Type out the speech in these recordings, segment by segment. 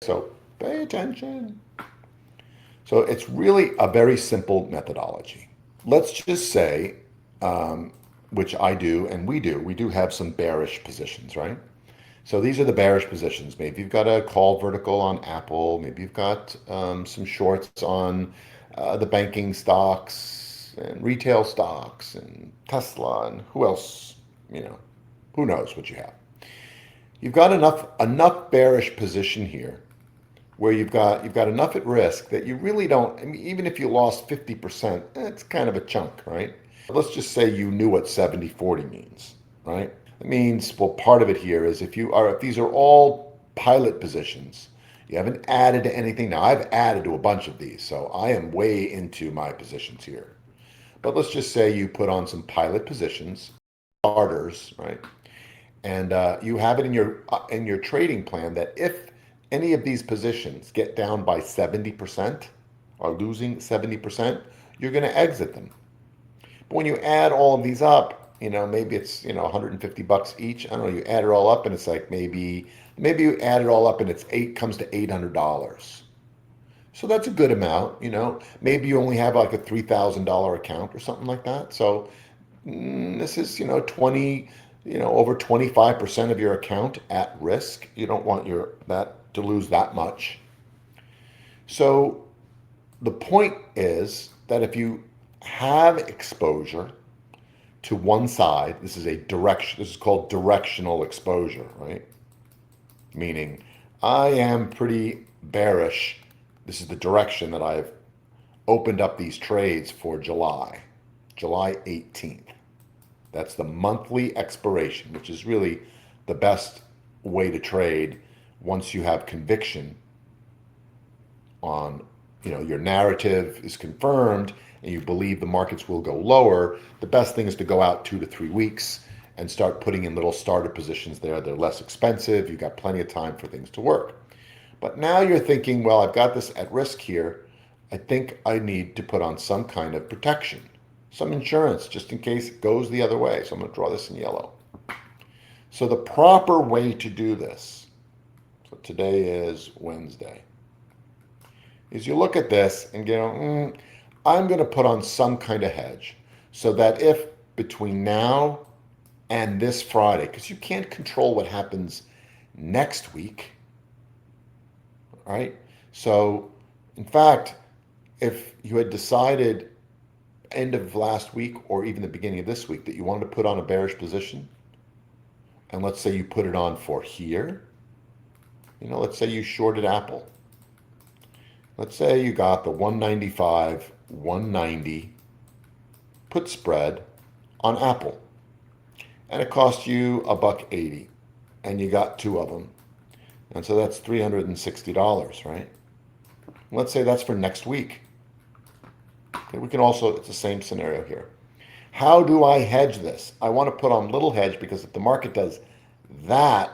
So pay attention. So it's really a very simple methodology. Let's just say, which I do and we do have some bearish positions, right? So these are the bearish positions. Maybe you've got a call vertical on Apple. Maybe you've got some shorts on the banking stocks and retail stocks and Tesla and who else, you know, who knows what you have. You've got enough bearish position here where you've got enough at risk that you really don't. I mean, even if you lost 50%, it's kind of a chunk, right? Let's just say you knew what 70-40 means, right? It means, well, part of it here is if these are all pilot positions, you haven't added to anything. Now, I've added to a bunch of these, so I am way into my positions here. But let's just say you put on some pilot positions, starters, right? And you have it in your trading plan that if any of these positions get down by 70% or losing 70%, you're going to exit them. But when you add all of these up, maybe it's, 150 bucks each. I don't know, you add it all up and it's like maybe you add it all up and comes to $800. So that's a good amount. Maybe you only have like a $3,000 account or something like that. So this is, 20, over 25% of your account at risk. You don't want that to lose that much. So the point is that if you have exposure to one side, this is called directional exposure, right? Meaning I am pretty bearish. This is the direction that I've opened up these trades for July 18th. That's the monthly expiration, which is really the best way to trade once you have conviction on, your narrative is confirmed and you believe the markets will go lower. The best thing is to go out 2 to 3 weeks and start putting in little starter positions there. They're less expensive. You've got plenty of time for things to work. But now you're thinking, well, I've got this at risk here. I think I need to put on some kind of protection, some insurance, just in case it goes the other way. So I'm going to draw this in yellow. So the proper way to do this, so today is Wednesday, is you look at this and go, I'm going to put on some kind of hedge so that if between now and this Friday, because you can't control what happens next week, right? So, in fact, if you had decided end of last week or even the beginning of this week that you wanted to put on a bearish position, and let's say you put it on for here, let's say you shorted Apple. Let's say you got the 195, 190 put spread on Apple, and it cost you $1.80, and you got 2 of them. And so that's $360, right? Let's say that's for next week. Okay, it's the same scenario here. How do I hedge this? I want to put on little hedge because if the market does that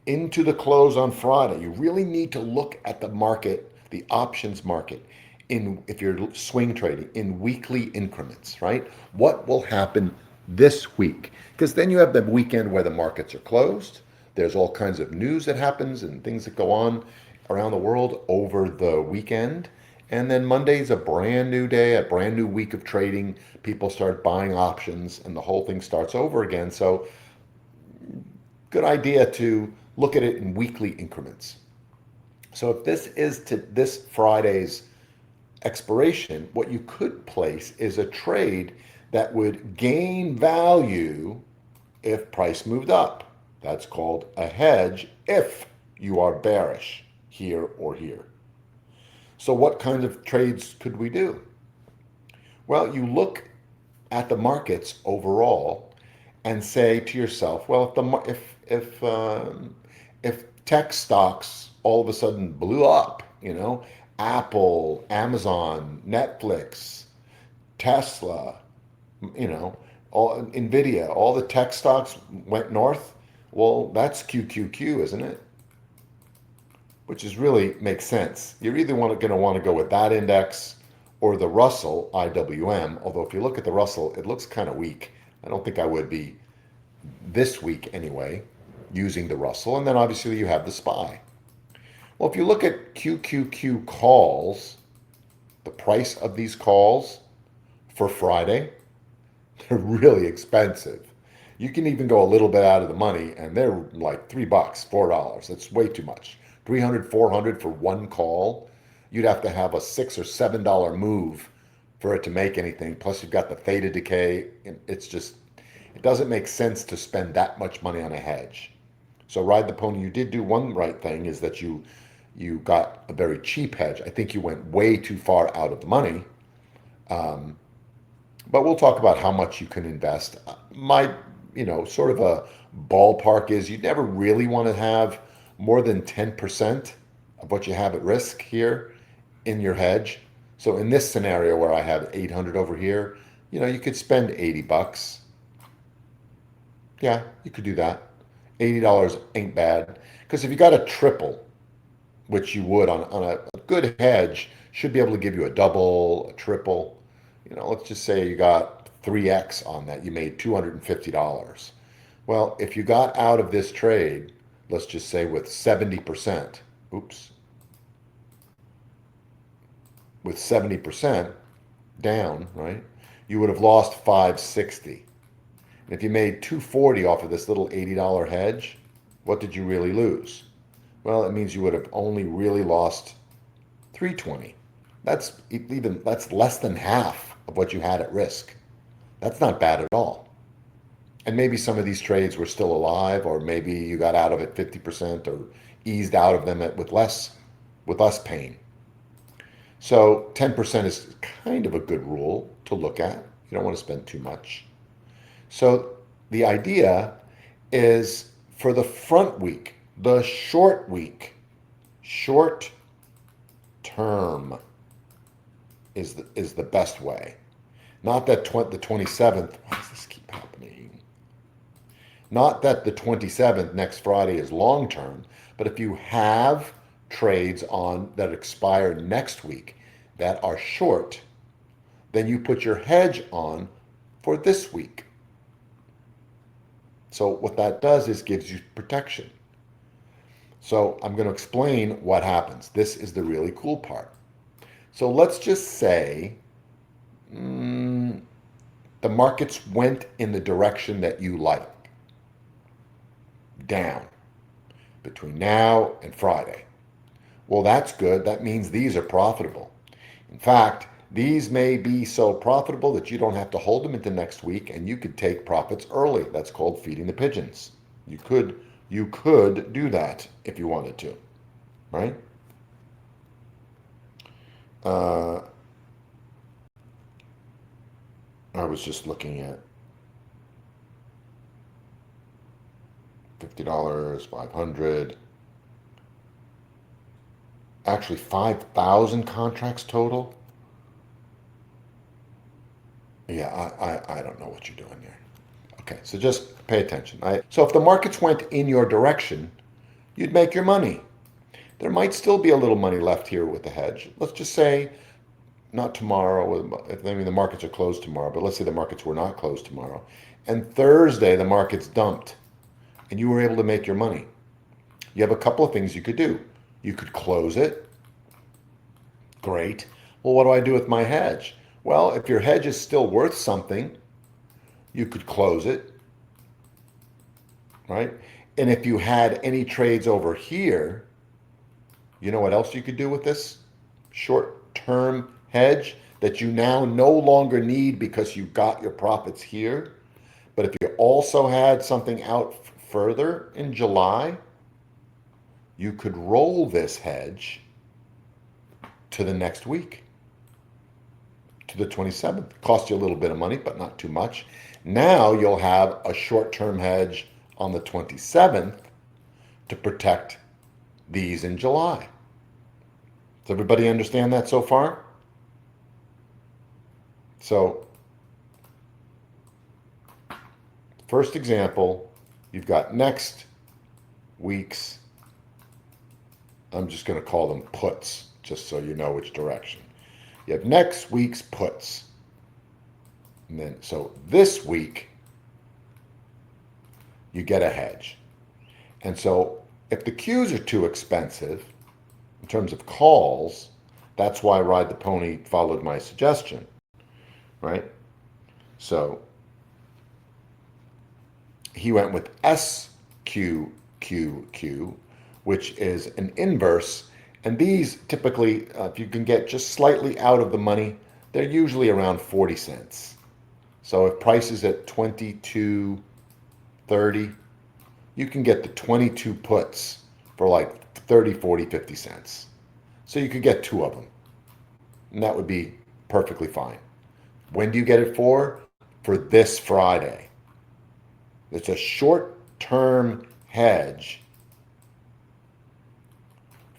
into the close on Friday, you really need to look at the market, the options market, if you're swing trading, in weekly increments, right? What will happen this week? Because then you have the weekend where the markets are closed. There's all kinds of news that happens and things that go on around the world over the weekend. And then Monday's a brand new day, a brand new week of trading. People start buying options and the whole thing starts over again. So good idea to look at it in weekly increments. So if this is to this Friday's expiration, what you could place is a trade that would gain value if price moved up. That's called a hedge if you are bearish here or here. So what kinds of trades could we do? Well, you look at the markets overall and say to yourself, well, if tech stocks all of a sudden blew up, Apple, Amazon, Netflix, Tesla, all Nvidia, all the tech stocks went north. Well, that's QQQ, isn't it? Which really makes sense. You're either going to want to go with that index or the Russell IWM. Although if you look at the Russell, it looks kind of weak. I don't think I would be this week anyway using the Russell. And then obviously you have the SPY. Well, if you look at QQQ calls, the price of these calls for Friday, they're really expensive. You can even go a little bit out of the money and they're like $3, $4. That's way too much. 300, 400 for one call. You'd have to have a $6 or $7 move for it to make anything. Plus you've got the theta decay. It's just, it doesn't make sense to spend that much money on a hedge. So ride the pony. You did do one right thing, is that you got a very cheap hedge. I think you went way too far out of the money. But we'll talk about how much you can invest. My, sort of a ballpark is you'd never really want to have more than 10% of what you have at risk here in your hedge. So in this scenario where I have 800 over here, you could spend $80. Yeah, you could do that. $80 ain't bad. Because if you got a triple, which you would on a good hedge, should be able to give you a double, a triple. Let's just say you got 3x on that. You made $250. Well, if you got out of this trade, let's just say with 70%, oops, with 70% down, right? You would have lost 560. And if you made 240 off of this little $80 hedge, what did you really lose? Well, it means you would have only really lost 320. That's less than half of what you had at risk. That's not bad at all. And maybe some of these trades were still alive, or maybe you got out of it 50% or eased out of them with less pain. So 10% is kind of a good rule to look at. You don't want to spend too much. So the idea is for the front week, the short week, short term is the best way. Not that the 27th, why does this keep happening? Not that the 27th, next Friday, is long term, but if you have trades on that expire next week that are short, then you put your hedge on for this week. So what that does is gives you protection. So I'm going to explain what happens. This is the really cool part. So let's just say the markets went in the direction that you like, down, between now and Friday. Well, that's good. That means these are profitable. In fact, these may be so profitable that you don't have to hold them into next week, and you could take profits early. That's called feeding the pigeons. You could do that if you wanted to, right? I was just looking at $50, 500, actually 5,000 contracts total. Yeah, I don't know what you're doing there. Okay, so just pay attention. So if the markets went in your direction, you'd make your money. There might still be a little money left here with the hedge. Let's just say not tomorrow. The markets are closed tomorrow, but let's say the markets were not closed tomorrow. And Thursday, the markets dumped, and you were able to make your money. You have a couple of things you could do. You could close it. Great. Well, what do I do with my hedge? Well, if your hedge is still worth something, you could close it, right? And if you had any trades over here, you know what else you could do with this short-term hedge that you now no longer need because you got your profits here? But if you also had something out further in July, you could roll this hedge to the next week, to the 27th. Cost you a little bit of money, but not too much. Now you'll have a short-term hedge on the 27th to protect these in July. Does everybody understand that so far? So, first example, you've got next week's, I'm just going to call them puts, just so you know which direction. You have next week's puts. And then, so this week, you get a hedge. And so if the Qs are too expensive, In terms of calls, that's why Ride the Pony followed my suggestion, right? So he went with SQQQ, which is an inverse. And these typically, if you can get just slightly out of the money, they're usually around 40 cents. So if price is at 22.30, you can get the 22 puts for like 30, 40, 50 cents. So you could get 2 of them. And that would be perfectly fine. When do you get it for? For this Friday. It's a short-term hedge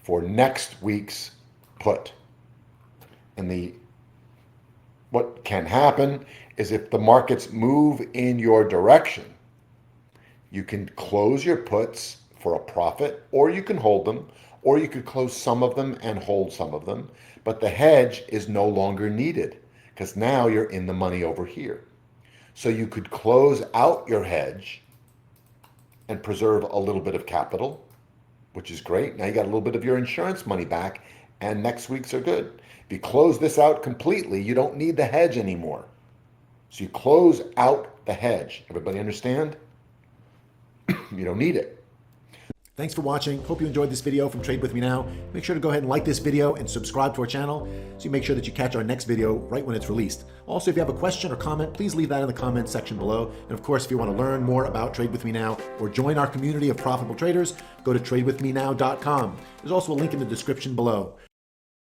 for next week's put. And what can happen is if the markets move in your direction, you can close your puts for a profit, or you can hold them, or you could close some of them and hold some of them. But the hedge is no longer needed because now you're in the money over here. So you could close out your hedge and preserve a little bit of capital, which is great. Now you got a little bit of your insurance money back, and next week's are good. If you close this out completely, you don't need the hedge anymore. So you close out the hedge. Everybody understand? You don't need it. Thanks for watching. Hope you enjoyed this video from Trade With Me Now. Make sure to go ahead and like this video and subscribe to our channel so you make sure that you catch our next video right when it's released. Also, if you have a question or comment, please leave that in the comments section below. And of course, if you want to learn more about Trade With Me Now or join our community of profitable traders, go to tradewithmenow.com. There's also a link in the description below.